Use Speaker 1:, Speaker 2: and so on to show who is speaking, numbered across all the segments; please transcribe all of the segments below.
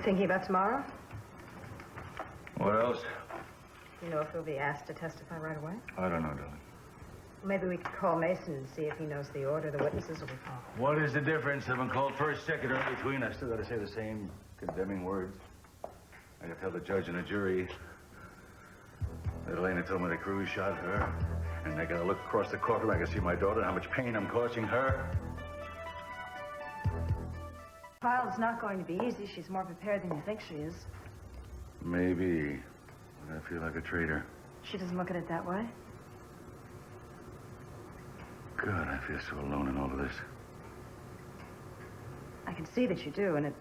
Speaker 1: Thinking about tomorrow?
Speaker 2: What else?
Speaker 1: You know if he'll be asked to testify right away?
Speaker 2: I don't know, darling.
Speaker 1: Maybe we could call Mason and see if he knows the order the witnesses will be called.
Speaker 2: What is the difference? I've been called first, second, or in between. I still got to say the same condemning words. I got to tell the judge and the jury that Elena told me the crew shot her. And they got to look across the courtroom. I can see my daughter, how much pain I'm causing her.
Speaker 1: The trial's not going to be easy. She's more prepared than you think she is.
Speaker 2: Maybe. But I feel like a traitor.
Speaker 1: She doesn't look at it that way.
Speaker 2: God, I feel so alone in all of this.
Speaker 1: I can see that you do, and at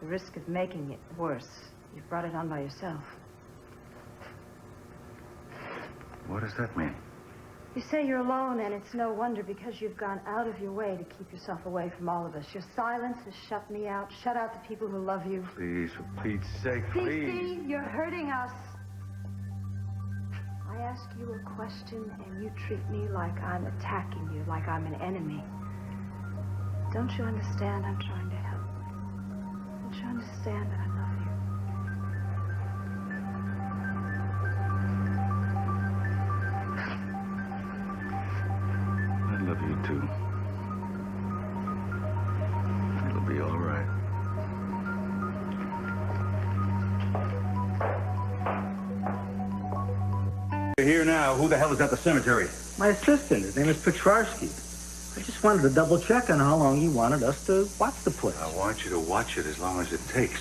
Speaker 1: the risk of making it worse, you've brought it on by yourself.
Speaker 2: What does that mean?
Speaker 1: You say you're alone, and it's no wonder because you've gone out of your way to keep yourself away from all of us. Your silence has shut me out, shut out the people who love you.
Speaker 2: Please, for Pete's sake, please.
Speaker 1: Cece, you're hurting us. I ask you a question, and you treat me like I'm attacking you, like I'm an enemy. Don't you understand I'm trying to help? Don't you understand that I love you?
Speaker 2: I love you, too. It'll be all right. Here now. Who the hell is at the cemetery?
Speaker 3: My assistant. His name is Petrarski. I just wanted to double check on how long he wanted us to watch the place.
Speaker 2: I want you to watch it as long as it takes.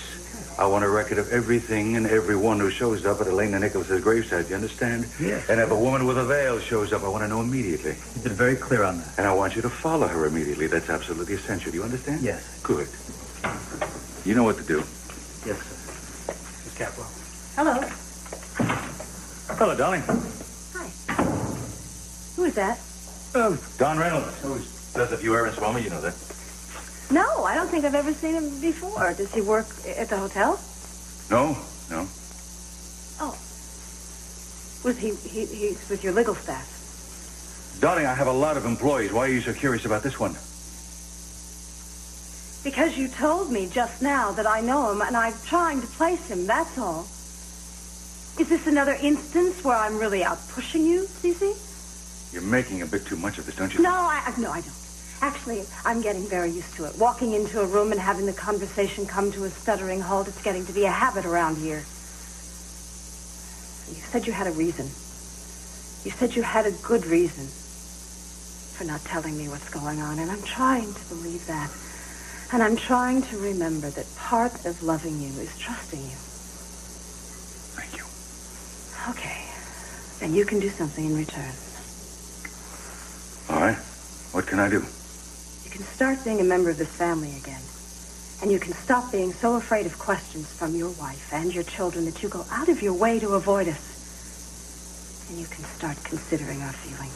Speaker 2: I want a record of everything and everyone who shows up at Elena Nicholas's graveside. You understand?
Speaker 3: Yes.
Speaker 2: And if a woman with a veil shows up, I want to know immediately.
Speaker 3: You've been very clear on that.
Speaker 2: And I want you to follow her immediately. That's absolutely essential. Do you understand?
Speaker 3: Yes.
Speaker 2: Good. You know what to do.
Speaker 3: Yes, sir. Miss Capwell.
Speaker 1: Hello.
Speaker 2: Hello, darling.
Speaker 1: Hi. Who is that?
Speaker 2: Don Reynolds. Who does a few errands for me. You know that.
Speaker 1: No, I don't think I've ever seen him before. Does he work at the hotel?
Speaker 2: No.
Speaker 1: Oh. Was he's with your legal staff?
Speaker 2: Darling, I have a lot of employees. Why are you so curious about this one?
Speaker 1: Because you told me just now that I know him, and I'm trying to place him, that's all. Is this another instance where I'm really out pushing you, Cece?
Speaker 2: You're making a bit too much of this, don't you?
Speaker 1: No, I don't. Actually, I'm getting very used to it. Walking into a room and having the conversation come to a stuttering halt, it's getting to be a habit around here. You said you had a reason. You said you had a good reason for not telling me what's going on, and I'm trying to believe that. And I'm trying to remember that part of loving you is trusting you.
Speaker 2: Thank you.
Speaker 1: Okay. Then you can do something in return.
Speaker 2: All right. What can I do?
Speaker 1: You can start being a member of this family again. And you can stop being so afraid of questions from your wife and your children that you go out of your way to avoid us. And you can start considering our feelings.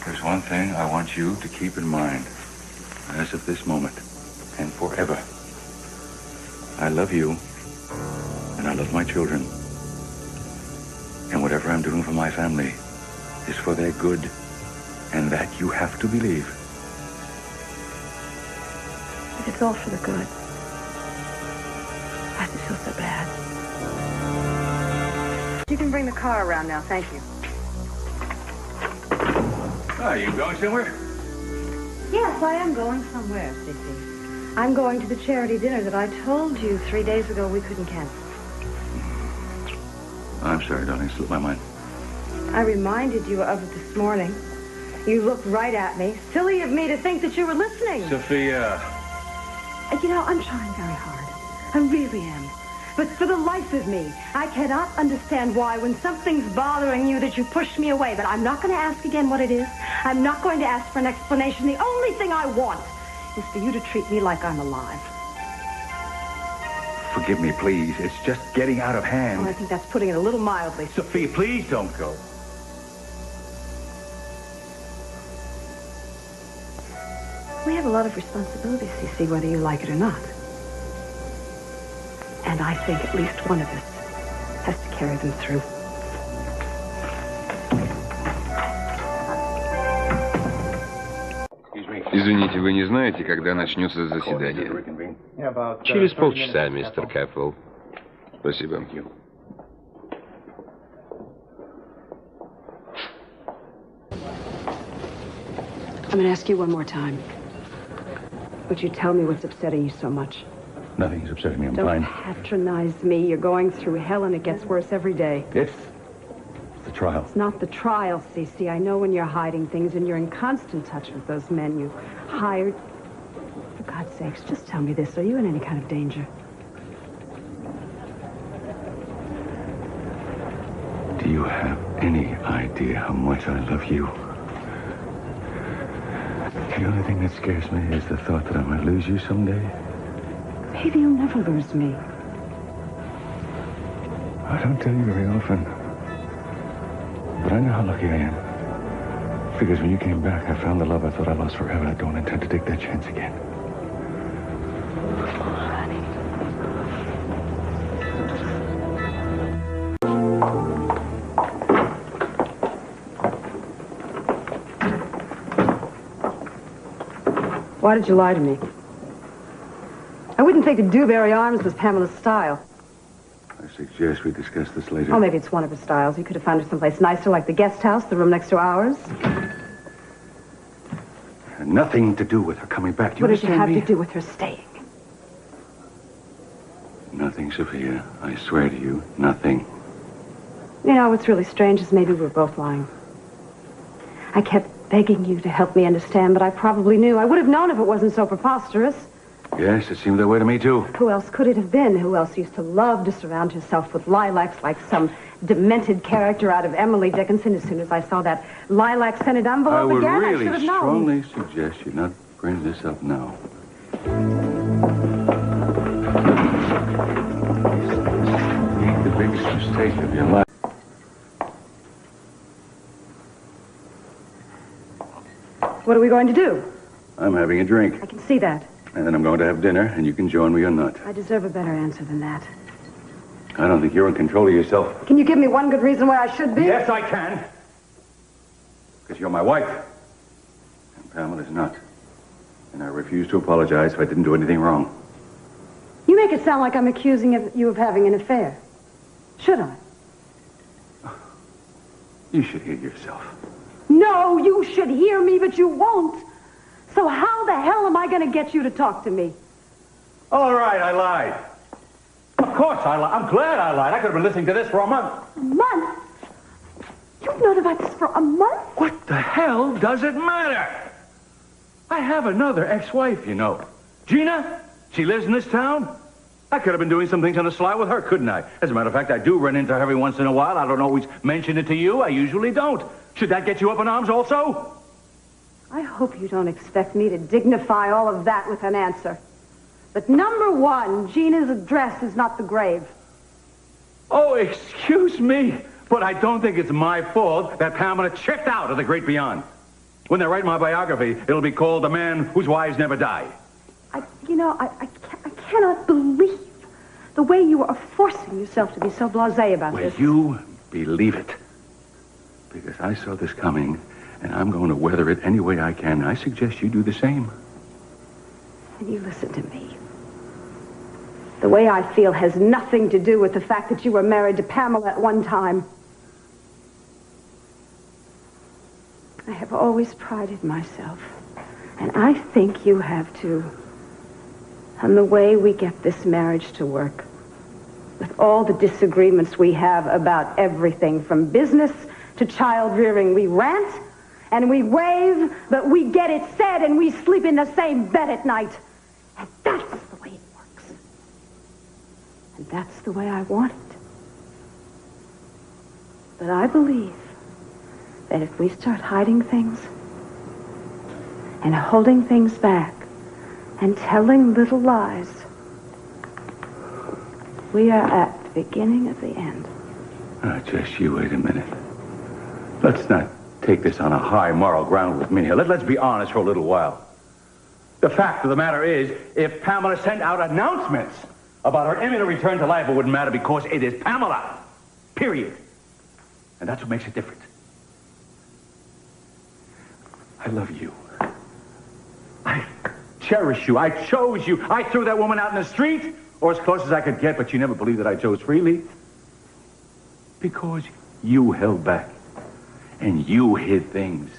Speaker 2: There's one thing I want you to keep in mind. As of this moment and forever. I love you. And I love my children. And whatever I'm doing for my family is for their good. And that you have to believe.
Speaker 1: If it's all for the good, I just feel so bad. You can bring the car around now, thank you.
Speaker 2: Are you going somewhere?
Speaker 1: Yes, I am going somewhere, Cece. I'm going to the charity dinner that I told you 3 days ago we couldn't cancel.
Speaker 2: I'm sorry, darling. It slipped my mind.
Speaker 1: I reminded you of it this morning. You looked right at me. Silly of me to think that you were listening.
Speaker 2: Sophia.
Speaker 1: You know, I'm trying very hard. I really am. But for the life of me, I cannot understand why when something's bothering you that you push me away. But I'm not going to ask again what it is. I'm not going to ask for an explanation. The only thing I want is for you to treat me like I'm alive.
Speaker 2: Forgive me, please. It's just getting out of hand.
Speaker 1: Well, I think that's putting it a little mildly.
Speaker 2: Sophia, please don't go.
Speaker 1: We have a lot of responsibilities, Cece, whether you like it or not. And I think at least one of us has to carry them through.
Speaker 4: Извините, вы не знаете, когда начнется заседание? Через полчаса, мистер Кэпвелл. Спасибо.
Speaker 1: I'm going to ask you one more time. Would you tell me what's upsetting you so much?
Speaker 2: Nothing's upsetting me. I'm
Speaker 1: Don't
Speaker 2: fine.
Speaker 1: patronize me. You're going through hell and it gets worse every day.
Speaker 2: It's the trial.
Speaker 1: It's not the trial, Cece. I know when you're hiding things and you're in constant touch with those men you hired. For God's sakes, just tell me this. Are you in any kind of danger?
Speaker 2: Do you have any idea how much I love you? The only thing that scares me is the thought that I might lose you someday.
Speaker 1: Maybe you'll never lose me.
Speaker 2: I don't tell you very often. But I know how lucky I am. Because when you came back, I found the love I thought I lost forever. I don't intend to take that chance again.
Speaker 1: Why did you lie to me? I wouldn't think that Dewberry Arms was Pamela's style.
Speaker 2: I suggest we discuss this later.
Speaker 1: Oh, maybe it's one of her styles. You could have found her someplace nicer, like the guest house, the room next to ours.
Speaker 2: Had nothing to do with her coming back. Do you
Speaker 1: What does it
Speaker 2: understand
Speaker 1: have
Speaker 2: me?
Speaker 1: to do with her staying?
Speaker 2: Nothing, Sophia. I swear to you, nothing.
Speaker 1: You know, what's really strange is maybe we're both lying. I kept begging you to help me understand, but I probably knew. I would have known if it wasn't so preposterous.
Speaker 2: Yes, it seemed that way to me, too.
Speaker 1: Who else could it have been? Who else used to love to surround herself with lilacs like some demented character out of Emily Dickinson? As soon as I saw that lilac-scented envelope
Speaker 2: I would
Speaker 1: again, I
Speaker 2: really
Speaker 1: should have known.
Speaker 2: strongly suggest you not bring this up now. The biggest mistake of your life.
Speaker 1: What are we going to do?
Speaker 2: I'm having a drink,
Speaker 1: I can see that.
Speaker 2: and then I'm going to have dinner, and you can join me or not.
Speaker 1: I deserve a better answer than that.
Speaker 2: I don't think you're in control of yourself.
Speaker 1: Can you give me one good reason why I should be?
Speaker 2: Yes, I can. Because you're my wife. And Pamela's not. And I refuse to apologize if I didn't do anything wrong.
Speaker 1: You make it sound like I'm accusing you of having an affair. Should I?
Speaker 2: You should hear yourself.
Speaker 1: No, you should hear me, but you won't. So how the hell am I going to get you to talk to me?
Speaker 2: All right, I lied. Of course I lied. I'm glad I lied. I could have been listening to this for a month.
Speaker 1: A month? You've known about this for a month?
Speaker 2: What the hell does it matter? I have another ex-wife, you know. Gina, she lives in this town. I could have been doing some things on the sly with her, couldn't I? As a matter of fact, I do run into her every once in a while. I don't always mention it to you. I usually don't. Should that get you up in arms also?
Speaker 1: I hope you don't expect me to dignify all of that with an answer. But number one, Gina's address is not the grave.
Speaker 2: Oh, excuse me, but I don't think it's my fault that Pamela checked out of the great beyond. When they write my biography, it'll be called The Man Whose Wives Never Die.
Speaker 1: I cannot believe the way you are forcing yourself to be so blasé about
Speaker 2: Will
Speaker 1: this.
Speaker 2: you believe it? Because I saw this coming, and I'm going to weather it any way I can. I suggest you do the same.
Speaker 1: And you listen to me. The way I feel has nothing to do with the fact that you were married to Pamela at one time. I have always prided myself, and I think you have too, on the way we get this marriage to work. With all the disagreements we have about everything from business to child rearing, we rant and we rave, but we get it said and we sleep in the same bed at night. And that's the way it works. And that's the way I want it. But I believe that if we start hiding things and holding things back and telling little lies, we are at the beginning of the end.
Speaker 2: Just you wait a minute. Let's not take this on a high moral ground with me here. Let's be honest for a little while. The fact of the matter is, if Pamela sent out announcements about her imminent return to life, it wouldn't matter because it is Pamela. Period. And that's what makes it different. I love you. I cherish you. I chose you. I threw that woman out in the street, or as close as I could get, but you never believed that I chose freely. Because you held back. And you hid things.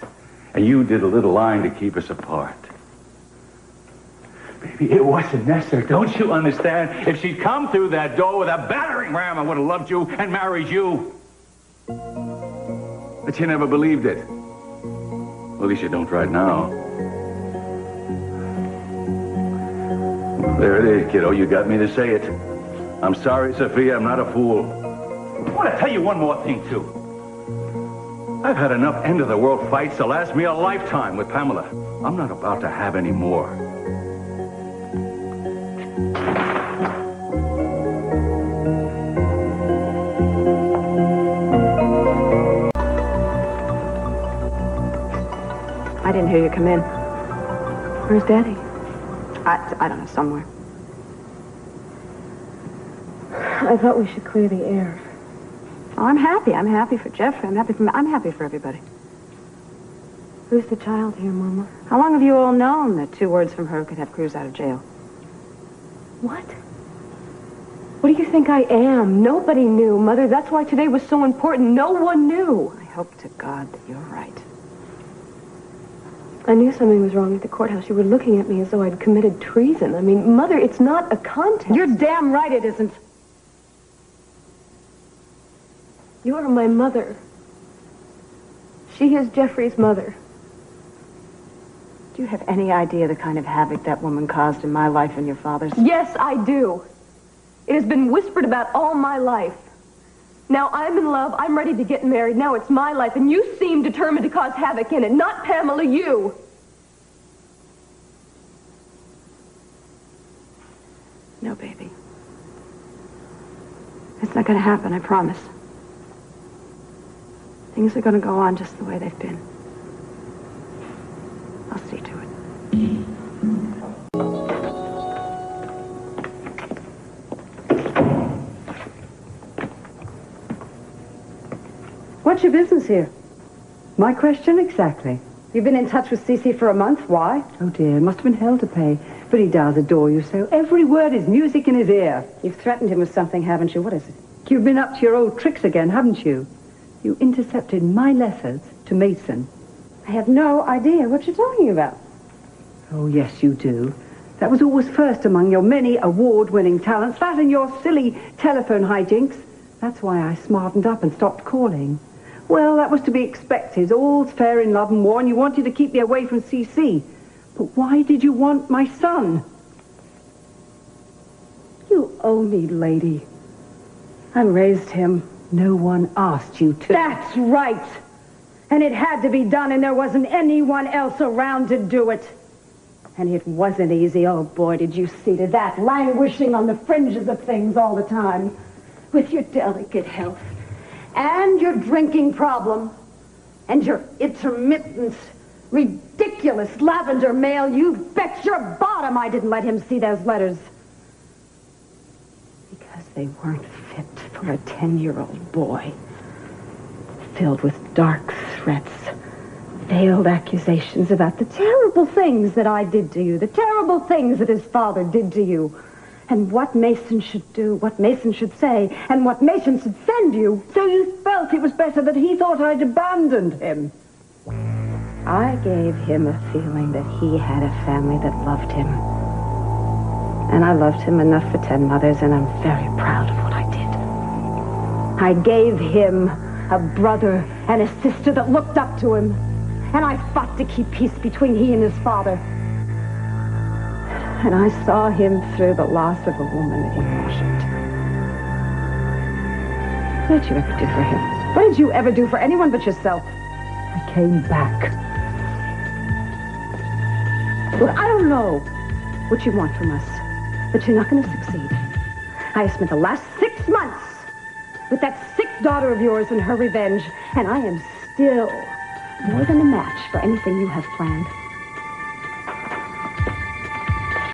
Speaker 2: And you did a little lying to keep us apart. Baby, it wasn't necessary. Don't you understand? If she'd come through that door with a battering ram, I would have loved you and married you. But you never believed it. Well, at least you don't right now. There it is, kiddo. You got me to say it. I'm sorry, Sophia. I'm not a fool. I want to tell you one more thing, too. I've had enough end-of-the-world fights to last me a lifetime with Pamela. I'm not about to have any more.
Speaker 1: I didn't hear you come in. Where's Daddy? I don't know, somewhere. I thought we should clear the air. Oh, I'm happy. I'm happy for Jeffrey. I'm happy for everybody. Who's the child here, Mama? How long have you all known that 2 words from her could have Cruz out of jail? What? What do you think I am? Nobody knew, Mother. That's why today was so important. No one knew. I hope to God that you're right. I knew something was wrong at the courthouse. You were looking at me as though I'd committed treason. I mean, Mother, it's not a contest. You're damn right it isn't. You are my mother. She is Jeffrey's mother. Do you have any idea the kind of havoc that woman caused in my life and your father's? Yes, I do. It has been whispered about all my life. Now I'm in love. I'm ready to get married. Now it's my life, and you seem determined to cause havoc in it. Not Pamela, you. No, baby. It's not going to happen, I promise. Things are going to go on just the way they've been. I'll see to it.
Speaker 5: What's your business here? My question exactly.
Speaker 1: You've been in touch with Cece for a month. Why?
Speaker 5: Oh, dear. Must have been hell to pay. But he does adore you so. Every word is music in his ear.
Speaker 1: You've threatened him with something, haven't you? What is it?
Speaker 5: You've been up to your old tricks again, haven't you? You intercepted my letters to Mason.
Speaker 1: I have no idea what you're talking about.
Speaker 5: Oh, yes, you do. That was always first among your many award-winning talents. That and your silly telephone hijinks. That's why I smartened up and stopped calling. Well, that was to be expected. All's fair in love and war, and you wanted to keep me away from CC. But why did you want my son?
Speaker 1: You owe me, lady. I raised him.
Speaker 5: No one asked you to.
Speaker 1: That's right. And it had to be done, and there wasn't anyone else around to do it. And it wasn't easy. Oh, boy, did you see to that, languishing on the fringes of things all the time. With your delicate health, and your drinking problem, and your intermittent, ridiculous lavender mail. You bet your bottom I didn't let him see those letters. Because they weren't fit for a 10-year-old boy. Filled with dark threats, veiled accusations about the terrible things that I did to you, the terrible things that his father did to you, and what Mason should do, what Mason should say, and what Mason should send you.
Speaker 5: So you felt it was better that he thought I'd abandoned him.
Speaker 1: I gave him a feeling that he had a family that loved him. And I loved him enough for 10 mothers, and I'm very proud of what I did. I gave him a brother and a sister that looked up to him. And I fought to keep peace between he and his father. And I saw him through the loss of a woman that he worshipped. What did you ever do for him? What did you ever do for anyone but yourself?
Speaker 5: I came back.
Speaker 1: Look, I don't know what you want from us, but you're not going to succeed. I have spent the last 6 months with that sick daughter of yours and her revenge, and I am still more than a match for anything you have planned.